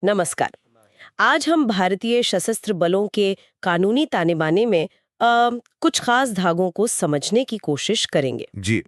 नमस्कार। आज हम भारतीय सशस्त्र बलों के कानूनी ताने-बाने में कुछ खास धागों को समझने की कोशिश करेंगे। जी।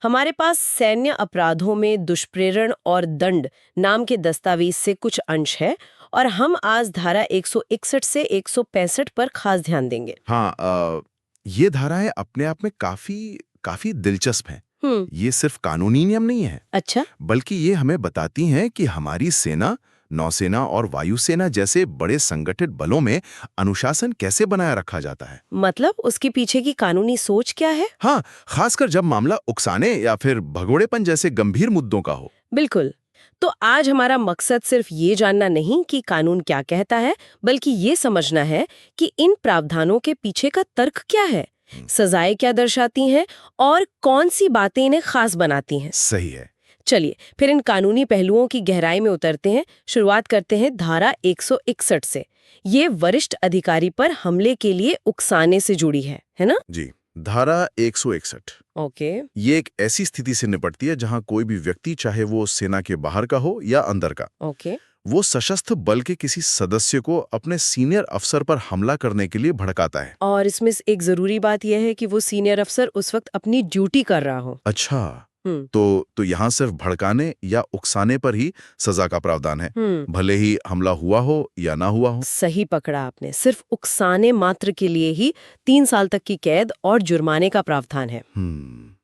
हमारे पास सैन्य अपराधों में दुष्प्रेरण और दंड नाम के दस्तावेज से कुछ अंश है और हम आज धारा 161 से 165 पर खास ध्यान देंगे। हाँ, ये धाराएं अपने आप में काफी काफी दिलचस्प हैं। हम्म। ये सिर्फ कानूनी नियम नहीं है, अच्छा। बल्कि ये हमें बताती हैं कि हमारी सेना, नौसेना और वायुसेना जैसे बड़े संगठित बलों में अनुशासन कैसे बनाए रखा जाता है। मतलब उसके पीछे की कानूनी सोच क्या है? हाँ, खासकर जब मामला उकसाने या फिर भगोड़ेपन जैसे गंभीर मुद्दों का हो। बिल्कुल। तो आज हमारा मकसद सिर्फ ये जानना नहीं कि कानून क्या कहता है, बल्कि ये समझना है कि इन प्रावधानों के पीछे का तर्क क्या है, सजाएं क्या दर्शाती हैं और कौन सी बातें इन्हें खास बनाती हैं। सही है। चलिए फिर इन कानूनी पहलुओं की गहराई में उतरते हैं। शुरुआत करते हैं धारा 161 से। ये वरिष्ठ अधिकारी पर हमले के लिए उकसाने से जुड़ी है ना? जी। धारा 161 ओके। ये एक ऐसी स्थिति से निपटती है जहां कोई भी व्यक्ति, चाहे वो सेना के बाहर का हो या अंदर का, ओके। वो सशस्त्र बल के किसी सदस्य को अपने सीनियर अफसर पर हमला करने के लिए भड़काता है। और इसमें एक जरूरी बात यह है कि वो सीनियर अफसर उस वक्त अपनी ड्यूटी कर रहा हो। अच्छा, हम्म। तो यहाँ सिर्फ भड़काने या उकसाने पर ही सजा का प्रावधान है, भले ही हमला हुआ हो या ना हुआ हो। सही पकड़ा आपने। सिर्फ उकसाने मात्र के लिए ही 3 साल तक की कैद और जुर्माने का प्रावधान है।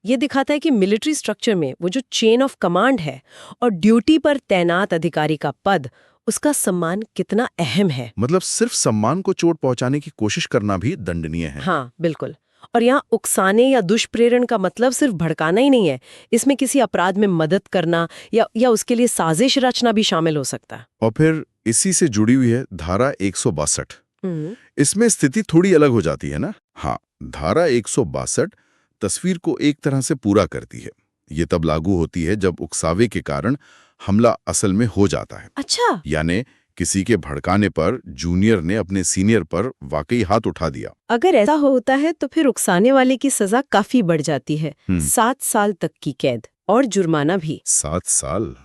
ये दिखाता है कि मिलिट्री स्ट्रक्चर में वो जो चेन ऑफ कमांड है और ड्यूटी पर तैनात अधिकारी का पद, उसका सम्मान कितना अहम है। मतलब सिर्फ सम्मान को चोट पहुंचाने की कोशिश करना भी दंडनीय है। हाँ बिल्कुल। और यहाँ उकसाने या दुष्प्रेरण का मतलब सिर्फ भड़काना ही नहीं है, इसमें किसी अपराध में मदद करना या उसके लिए साजिश रचना भी शामिल हो सकता है। और फिर इसी से जुड़ी हुई है धारा 162। हम्म। इसमें स्थिति थोड़ी अलग हो जाती है ना। हाँ, धारा 162 तस्वीर को एक तरह से पूरा करती है। ये तब लागू होती है जब उकसावे के कारण हमला असल में हो जाता है। अच्छा। यानी किसी के भड़काने पर जूनियर ने अपने सीनियर पर वाकई हाथ उठा दिया। अगर ऐसा होता है तो फिर उकसाने वाले की सजा काफी बढ़ जाती है। 7 साल तक की कैद और जुर्माना भी। 7 साल।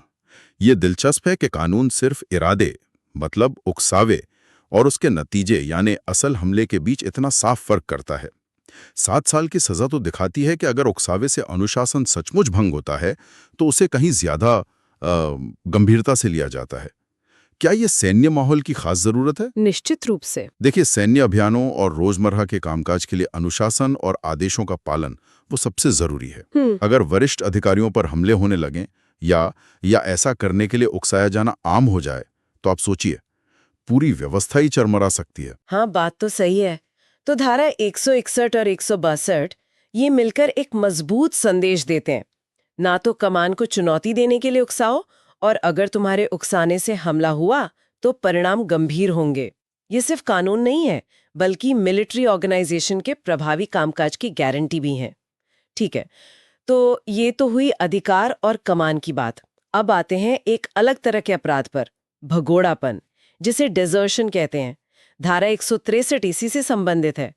ये दिलचस्प है कि कानून सिर्फ इरादे, मतलब उकसावे, और उसके नतीजे यानी असल हमले के बीच इतना साफ फर्क करता है। 7 साल की सजा तो दिखाती है कि अगर उकसावे से अनुशासन सचमुच भंग होता है तो उसे कहीं ज्यादा गंभीरता से लिया जाता है। क्या ये सैन्य माहौल की खास जरूरत है? निश्चित रूप से। देखिए, सैन्य अभियानों और रोजमर्रा के कामकाज के लिए अनुशासन और आदेशों का पालन वो सबसे जरूरी है। अगर वरिष्ठ अधिकारियों पर हमले होने लगें या ऐसा करने के लिए उकसाया जाना आम हो जाए तो आप सोचिए, पूरी व्यवस्था ही चरमरा सकती है। हाँ बात तो सही है। तो धारा 161 और 162 ये मिलकर एक मजबूत संदेश देते हैं। ना तो कमान को चुनौती देने के लिए उकसाओ, और अगर तुम्हारे उकसाने से हमला हुआ तो परिणाम गंभीर होंगे। ये सिर्फ कानून नहीं है, बल्कि मिलिट्री ऑर्गेनाइजेशन के प्रभावी कामकाज की गारंटी भी है। ठीक है, तो ये तो हुई अधिकार और कमान की बात। अब आते हैं एक अलग तरह के अपराध पर, भगोड़ापन, जिसे डिजर्शन कहते हैं। धारा 163 इसी से संबंधित है।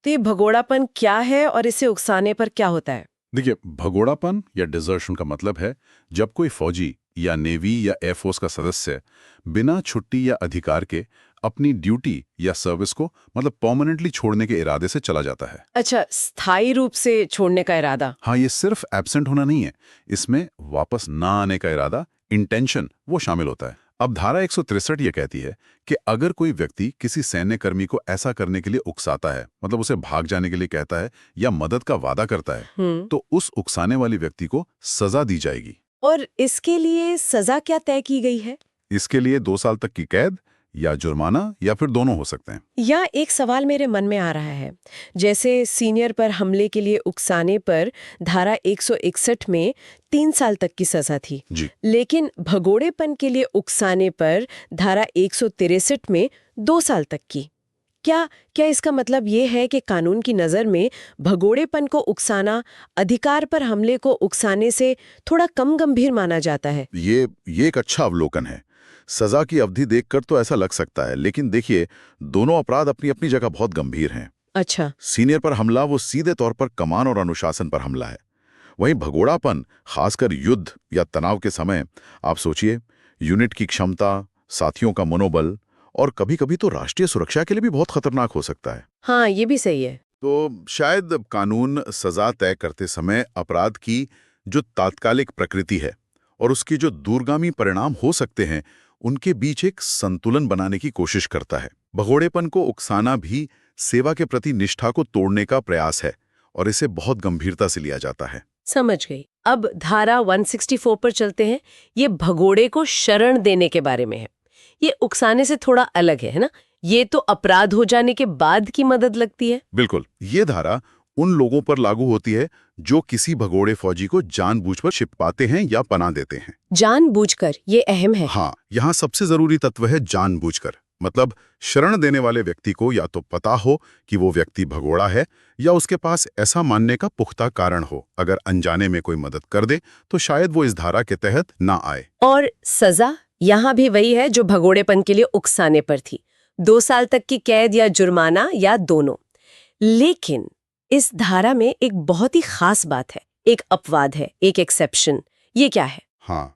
तो ये भगोड़ापन क्या है और इसे उकसाने पर क्या होता है? देखिए, भगोड़ापन या डिजर्शन का मतलब है जब कोई फौजी या नेवी या एयरफोर्स का सदस्य बिना छुट्टी या अधिकार के अपनी ड्यूटी या सर्विस को मतलब परमानेंटली छोड़ने के इरादे से चला जाता है। अच्छा, स्थायी रूप से छोड़ने का इरादा। हाँ, ये सिर्फ एब्सेंट होना नहीं है, इसमें वापस ना आने का इरादा, इंटेंशन, वो शामिल होता है। अब धारा 163 ये कहती है कि अगर कोई व्यक्ति किसी सैन्य कर्मी को ऐसा करने के लिए उकसाता है, मतलब उसे भाग जाने के लिए कहता है या मदद का वादा करता है, तो उस उकसाने वाली व्यक्ति को सजा दी जाएगी। और इसके लिए सजा क्या तय की गई है? इसके लिए 2 साल तक की कैद या जुर्माना या फिर दोनों हो सकते हैं। या एक सवाल मेरे मन में आ रहा है, जैसे सीनियर पर हमले के लिए उकसाने पर धारा 161 में 3 साल तक की सजा थी जी। लेकिन भगोड़ेपन के लिए उकसाने पर धारा 163 में 2 साल तक की। क्या इसका मतलब ये है कि कानून की नज़र में भगोड़ेपन को उकसाना अधिकार पर हमले को उकसाने से थोड़ा कम गंभीर माना जाता है? ये एक अच्छा अवलोकन है। सजा की अवधि देखकर तो ऐसा लग सकता है, लेकिन देखिए, दोनों अपराध अपनी अपनी जगह बहुत गंभीर हैं। अच्छा। सीनियर पर हमला वो सीधे तौर पर कमान और अनुशासन पर हमला है। वहीं भगोड़ापन खासकर युद्ध या तनाव के समय, आप सोचिए, यूनिट की क्षमता, साथियों का मनोबल और कभी-कभी तो राष्ट्रीय सुरक्षा के लिए भी बहुत खतरनाक हो सकता है। हाँ, ये भी सही है। तो शायद कानून सजा तय करते समय अपराध की जो तात्कालिक प्रकृति है और उसकी जो दूरगामी परिणाम हो सकते हैं, उनके बीच एक संतुलन बनाने की कोशिश करता है। भगोड़ेपन को उकसाना भी सेवा के प्रति निष्ठा को तोड़ने का प्रयास है और इसे बहुत गंभीरता से लिया जाता है। समझ गई। अब धारा 164 पर चलते हैं। ये भगोड़े को शरण देने के बारे में है। ये उकसाने से थोड़ा अलग है ना? ये तो अपराध हो जाने के बाद की मदद लगती है। बिल्कुल, ये धारा उन लोगों पर लागू होती है जो किसी भगोड़े फौजी को जानबूझकर छिपाते हैं या पनाह देते हैं। जानबूझकर, ये अहम है। हाँ, यहाँ सबसे जरूरी तत्व है जानबूझकर। मतलब शरण देने वाले व्यक्ति को या तो पता हो कि वो व्यक्ति भगोड़ा है या उसके पास ऐसा मानने का पुख्ता कारण हो। अगर अनजाने में कोई मदद कर दे तो शायद वो इस धारा के तहत ना आए। और सजा यहाँ भी वही है जो भगोड़ेपन के लिए उकसाने पर थी। 2 साल तक की कैद या जुर्माना या दोनों। लेकिन इस धारा में एक बहुत ही खास बात है, एक अपवाद है, एक एक्सेप्शन। ये क्या है? हाँ,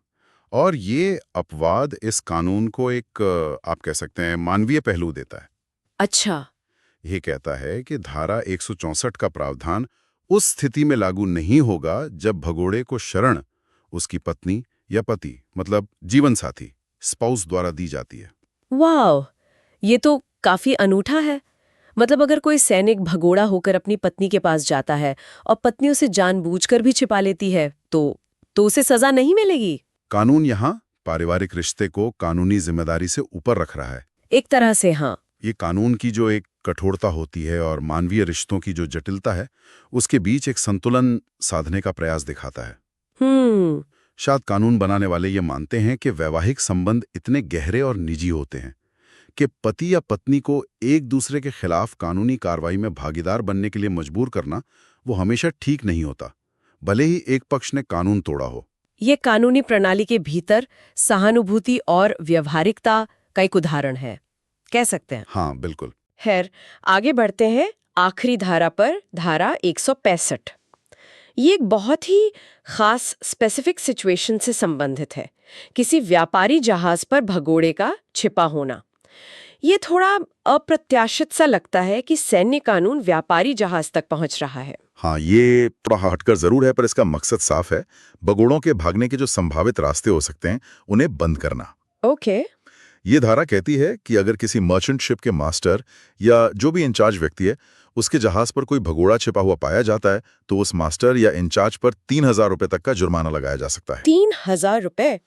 और ये अपवाद इस कानून को एक आप कह सकते हैं मानवीय पहलू देता है। अच्छा। ये कहता है कि धारा 164 का प्रावधान उस स्थिति में लागू नहीं होगा जब भगोड़े को शरण उसकी पत्नी या पति मतलब जीवन साथी स्पाउस द्वारा दी जाती है। वाह, ये तो काफी अनूठा है। मतलब अगर कोई सैनिक भगोड़ा होकर अपनी पत्नी के पास जाता है और पत्नी उसे जानबूझकर भी छिपा लेती है तो उसे सजा नहीं मिलेगी। कानून यहाँ पारिवारिक रिश्ते को कानूनी जिम्मेदारी से ऊपर रख रहा है। एक तरह से हाँ। ये कानून की जो एक कठोरता होती है और मानवीय रिश्तों की जो जटिलता है, उसके बीच एक संतुलन साधने का प्रयास दिखाता है। शायद कानून बनाने वाले ये मानते हैं कि वैवाहिक संबंध इतने गहरे और निजी होते हैं कि पति या पत्नी को एक दूसरे के खिलाफ कानूनी कार्रवाई में भागीदार बनने के लिए मजबूर करना वो हमेशा ठीक नहीं होता, भले ही एक पक्ष ने कानून तोड़ा हो। ये कानूनी प्रणाली के भीतर सहानुभूति और व्यवहारिकता का एक उदाहरण है, कह सकते हैं। हाँ, बिल्कुल। खैर, आगे बढ़ते हैं आखिरी धारा पर, धारा 165। ये एक बहुत ही खास स्पेसिफिक सिचुएशन से संबंधित है, किसी व्यापारी जहाज पर भगोड़े का छिपा होना। ये थोड़ा अप्रत्याशित सा लगता है कि सैन्य कानून व्यापारी जहाज तक पहुंच रहा है। हाँ, ये थोड़ा हटकर जरूर है, पर इसका मकसद साफ है। भगोड़ों के भागने के जो संभावित रास्ते हो सकते हैं उन्हें बंद करना। ओके। ये धारा कहती है कि अगर किसी मर्चेंट शिप के मास्टर या जो भी इंचार्ज व्यक्ति है उसके जहाज पर कोई भगोड़ा छिपा हुआ पाया जाता है तो उस मास्टर या इंचार्ज पर 3000 रुपए तक का जुर्माना लगाया जा सकता है। 3000 रुपए?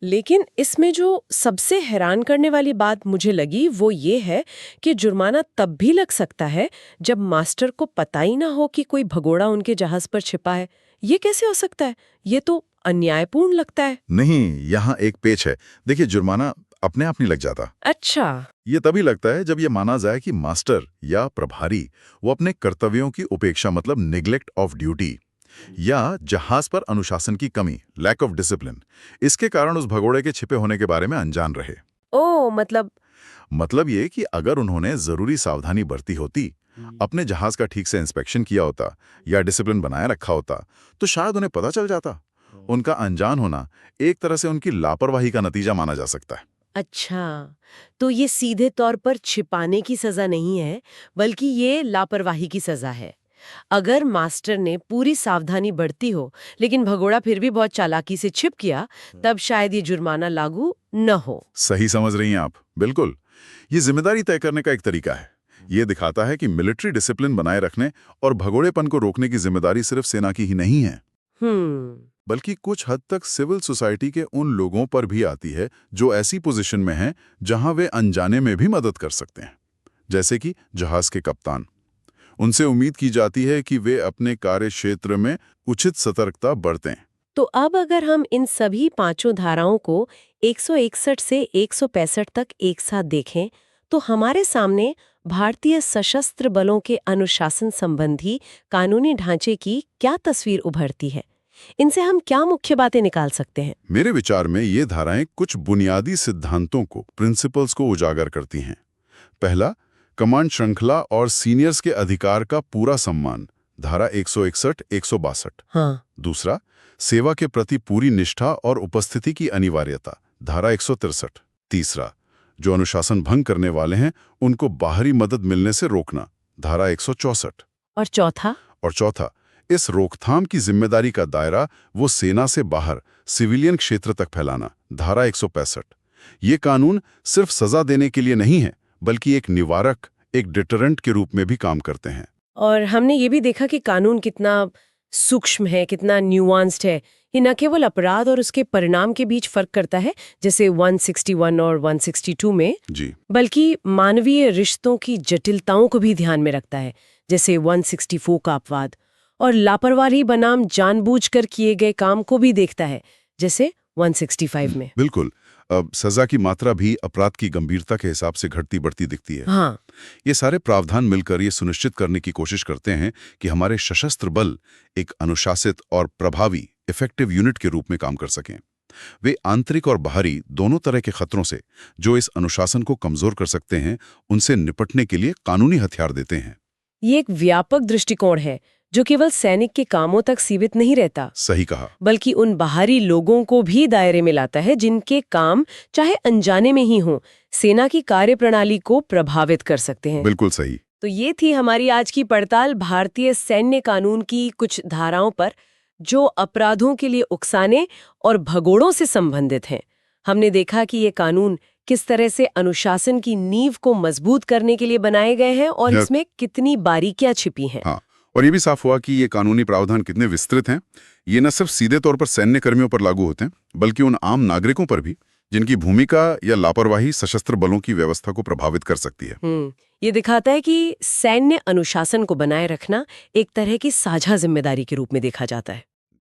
लेकिन इसमें जो सबसे हैरान करने वाली बात मुझे लगी वो ये है कि जुर्माना तब भी लग सकता है जब मास्टर को पता ही ना हो कि कोई भगोड़ा उनके जहाज पर छिपा है। ये कैसे हो सकता है? ये तो अन्यायपूर्ण लगता है। नहीं, यहाँ एक पेच है। देखिए, जुर्माना अपने आप नहीं लग जाता। अच्छा। ये तभी लगता है जब ये माना जाए कि मास्टर या प्रभारी वो अपने कर्तव्यों की उपेक्षा मतलब निग्लेक्ट ऑफ ड्यूटी या जहाज पर अनुशासन की कमी लैक ऑफ डिसिप्लिन इसके कारण उस भगोड़े के छिपे होने के बारे में अनजान रहे। ओ, मतलब ये कि अगर उन्होंने जरूरी सावधानी बरती होती, अपने जहाज का ठीक से इंस्पेक्शन किया होता या डिसिप्लिन बनाए रखा होता तो शायद उन्हें पता चल जाता। उनका अनजान होना एक तरह से उनकी लापरवाही का नतीजा माना जा सकता है। अच्छा, तो ये सीधे तौर पर छिपाने की सजा नहीं है, बल्कि ये लापरवाही की सजा है। अगर मास्टर ने पूरी सावधानी बरती हो लेकिन भगोड़ा फिर भी बहुत चालाकी से छिप गया, तब शायद ये जुर्माना लागू न हो। सही समझ रही हैं आप, बिल्कुल। ये जिम्मेदारी तय करने का एक तरीका है। ये दिखाता है कि मिलिट्री डिसिप्लिन बनाए रखने और भगोड़ेपन को रोकने की जिम्मेदारी सिर्फ सेना की ही नहीं है, बल्कि कुछ हद तक सिविल सोसाइटी के उन लोगों पर भी आती है जो ऐसी पोजीशन में हैं जहां वे अनजाने में भी मदद कर सकते हैं। जैसे कि जहाज के कप्तान, उनसे उम्मीद की जाती है कि वे अपने कार्य क्षेत्र में उचित सतर्कता बरतें। तो अब अगर हम इन सभी 5 धाराओं को 161 से 165 तक एक साथ देखें तो हमारे सामने भारतीय सशस्त्र बलों के अनुशासन संबंधी कानूनी ढांचे की क्या तस्वीर उभरती है? इनसे हम क्या मुख्य बातें निकाल सकते हैं? मेरे विचार में ये धाराएं कुछ बुनियादी सिद्धांतों को, प्रिंसिपल्स को उजागर करती हैं। पहला, कमांड श्रृंखला और सीनियर्स के अधिकार का पूरा सम्मान, धारा 161-162। हाँ। दूसरा, सेवा के प्रति पूरी निष्ठा और उपस्थिति की अनिवार्यता, धारा 163। तीसरा, जो अनुशासन भंग करने वाले हैं उनको बाहरी मदद मिलने से रोकना, धारा 164। और चौथा, इस रोकथाम की जिम्मेदारी का दायरा वो सेना से बाहर सिविलियन क्षेत्र तक फैलाना, धारा 165। ये कानून सिर्फ सजा देने के लिए नहीं है, बल्कि एक निवारक, एक डिटरेंट के रूप में भी काम करते हैं। और हमने ये भी देखा कि कानून कितना सूक्ष्म है, कितना न्यूआंस्ड है। ये न केवल अपराध और उसके परिणाम के बीच फर्क करता है, जैसे 161 और 162 में, जी, बल्कि मानवीय रिश्तों की जटिलताओं को भी ध्यान में रखता है, जैसे 164 का अपवाद, और लापरवाही बनाम जानबूझकर किए गए काम को भी देखता है, जैसे 165 में। बिल्कुल। अब सजा की मात्रा भी अपराध की गंभीरता के हिसाब से घटती बढ़ती दिखती है। हाँ, ये सारे प्रावधान मिलकर ये सुनिश्चित करने की कोशिश करते हैं कि हमारे सशस्त्र बल एक अनुशासित और प्रभावी इफेक्टिव यूनिट के रूप में काम कर सकें। वे आंतरिक और बाहरी दोनों तरह के खतरों से, जो इस अनुशासन को कमजोर कर सकते हैं, उनसे निपटने के लिए कानूनी हथियार देते हैं। ये एक व्यापक दृष्टिकोण है जो केवल सैनिक के कामों तक सीमित नहीं रहता, सही कहा। बल्कि उन बाहरी लोगों को भी दायरे में लाता है जिनके काम, चाहे अनजाने में ही हो, सेना की कार्यप्रणाली को प्रभावित कर सकते हैं। बिल्कुल सही। तो ये थी हमारी आज की पड़ताल भारतीय सैन्य कानून की कुछ धाराओं पर, जो अपराधों के लिए उकसाने और भगोड़ों से संबंधित हैं। हमने देखा कि ये कानून किस तरह से अनुशासन की नींव को मजबूत करने के लिए बनाए गए हैं और इसमें कितनी बारीकियां छिपी हैं। हाँ, और ये भी साफ हुआ कि ये कानूनी प्रावधान कितने विस्तृत हैं। ये न सिर्फ सीधे तौर पर सैन्य कर्मियों पर लागू होते हैं, बल्कि उन आम नागरिकों पर भी जिनकी भूमिका या लापरवाही सशस्त्र बलों की व्यवस्था को प्रभावित कर सकती है। ये दिखाता है कि सैन्य अनुशासन को बनाए रखना एक तरह की साझा जिम्मेदारी के रूप में देखा जाता है।